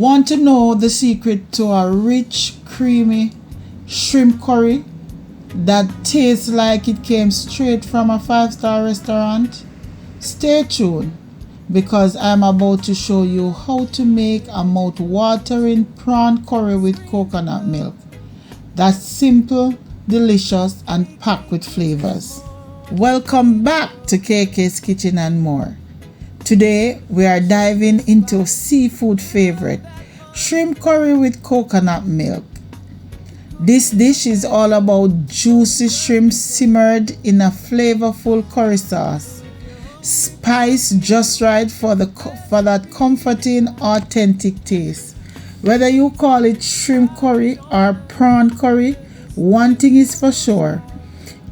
Want to know the secret to a rich, creamy shrimp curry that tastes like it came straight from a five-star restaurant? Stay tuned because I'm about to show you how to make a mouth-watering prawn curry with coconut milk. That's simple, delicious, and packed with flavors. Welcome back to KK's Kitchen and More. Today we are diving into seafood favorite, shrimp curry with coconut milk. This dish is all about juicy shrimp simmered in a flavorful curry sauce, spiced just right for that comforting, authentic taste. Whether you call it shrimp curry or prawn curry, one thing is for sure,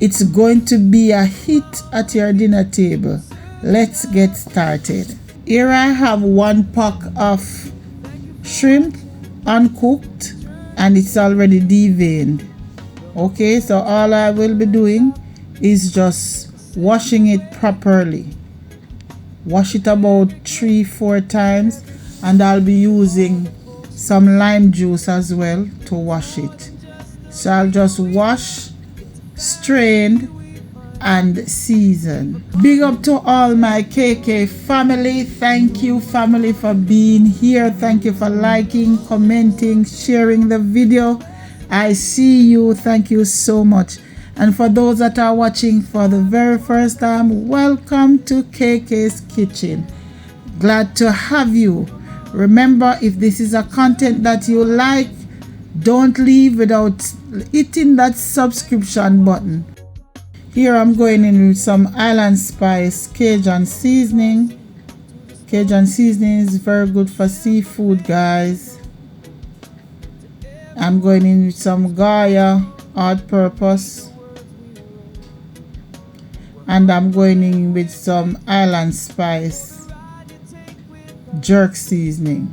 it's going to be a hit at your dinner table. Let's get started. Here I have 1 pack of shrimp uncooked and it's already deveined. Okay, so all I will be doing is just washing it properly. Wash it about 3-4 times, and I'll be using some lime juice as well to wash it. So I'll just wash, strain, and season. Big up to all my KK family. Thank you, family, for being here. Thank you for liking, commenting, sharing the video. I see you. Thank you so much. And for those that are watching for the very first time, welcome to KK's Kitchen. Glad to have you. Remember, if this is a content that you like, don't leave without hitting that subscription button. Here I'm going in with some island spice cajun seasoning. Cajun seasoning is very good for seafood, guys. I'm going in with some Goya all-purpose, and I'm going in with some island spice jerk seasoning.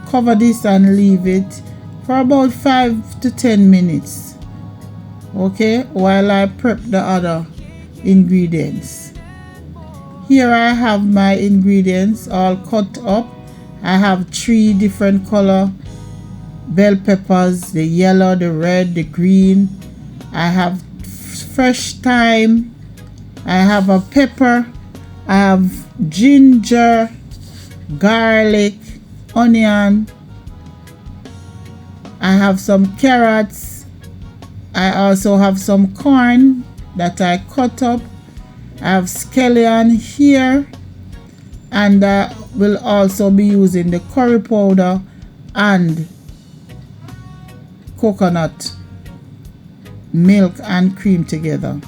Cover this and leave it for about 5 to 10 minutes. Okay, while I prep the other ingredients. Here I have my ingredients all cut up. I have 3 different color bell peppers, the yellow, the red, the green. I have fresh thyme. I have a pepper. I have ginger, garlic, onion. I have some carrots. I also have some corn that I cut up. I have scallion here, and I will also be using the curry powder and coconut milk and cream together.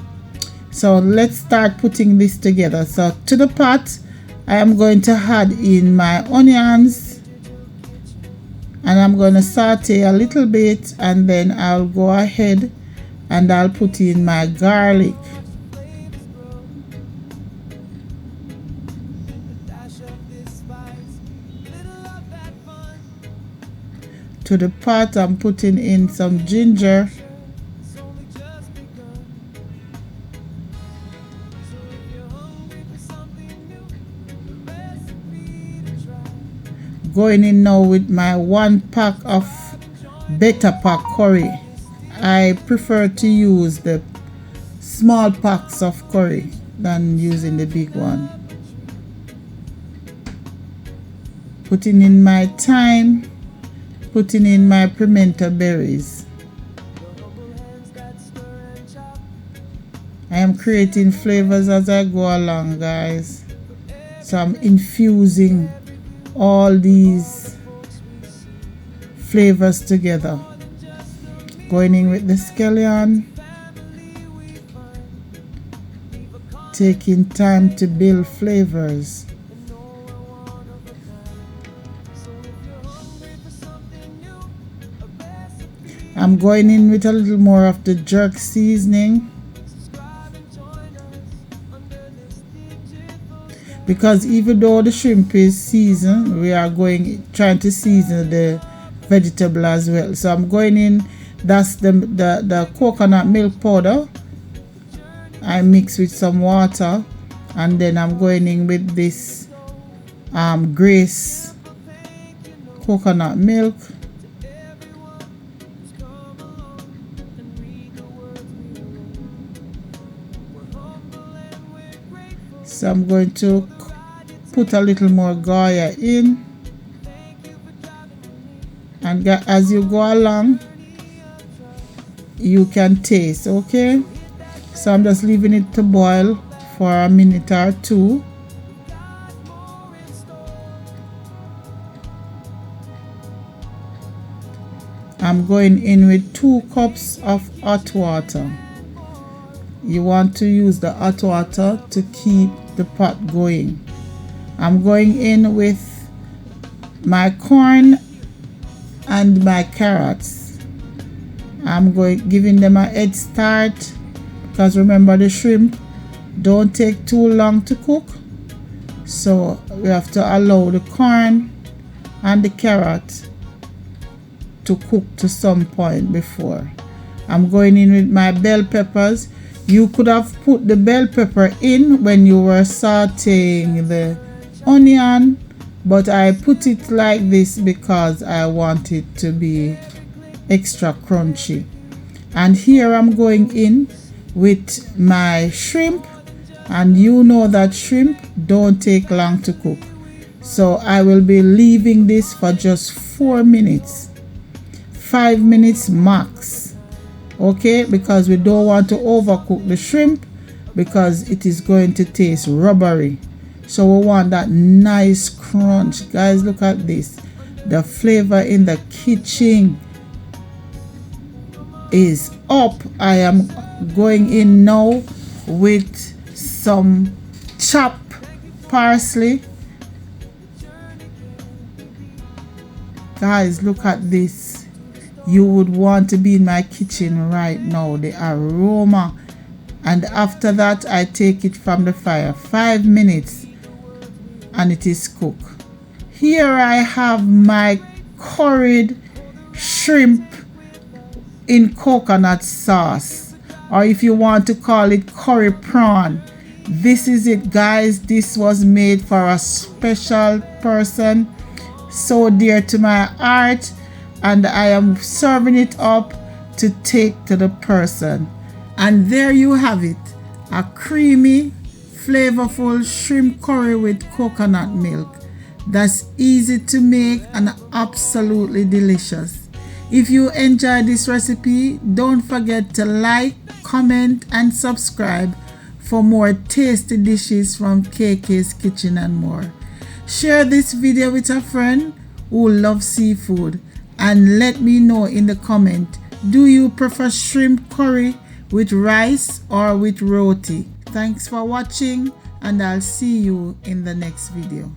So let's start putting this together. So to the pot, I am going to add in my onions, and I'm going to saute a little bit, and then I'll go ahead and I'll put in my garlic. To the pot, I'm putting in some ginger. Going in now with my 1 pack of better pack curry. I prefer to use the small packs of curry than using the big one. Putting in my thyme, putting in my pimento berries. I am creating flavors as I go along, guys. So I'm infusing all these flavors together. Going in with the scallion, taking time to build flavors. I'm going in with a little more of the jerk seasoning, because even though the shrimp is seasoned, we are trying to season the vegetable as well. So I'm going in That's the coconut milk powder. I mix with some water, and then I'm going in with this Grace coconut milk. So I'm going to put a little more Goya in, and as you go along you can taste. Okay, so I'm just leaving it to boil for a minute or two. I'm going in with 2 cups of hot water. You want to use the hot water to keep the pot going. I'm going in with my corn and my carrots. I'm giving them a head start, because remember, the shrimp don't take too long to cook, so we have to allow the corn and the carrot to cook to some point before. I'm going in with my bell peppers. You could have put the bell pepper in when you were sauteing the onion, but I put it like this because I want it to be extra crunchy. And here I'm going in with my shrimp, and you know that shrimp don't take long to cook, so I will be leaving this for just 4 minutes, 5 minutes max. Okay, because we don't want to overcook the shrimp, because it is going to taste rubbery. So we want that nice crunch. Guys, look at this. The flavor in the kitchen is up. I am going in now with some chopped parsley. Guys, look at this. You would want to be in my kitchen right now. The aroma. And after that, I take it from the fire. 5 minutes and it is cooked. Here I have my curried shrimp in coconut sauce, or if you want to call it curry prawn. This is it, guys. This was made for a special person so dear to my heart, and I am serving it up to take to the person. And there you have it, a creamy, flavorful shrimp curry with coconut milk. That's easy to make and absolutely delicious. If you enjoyed this recipe, don't forget to like, comment, and subscribe for more tasty dishes from KK's Kitchen and more. Share this video with a friend who loves seafood, and let me know in the comment, do you prefer shrimp curry with rice or with roti? Thanks for watching, and I'll see you in the next video.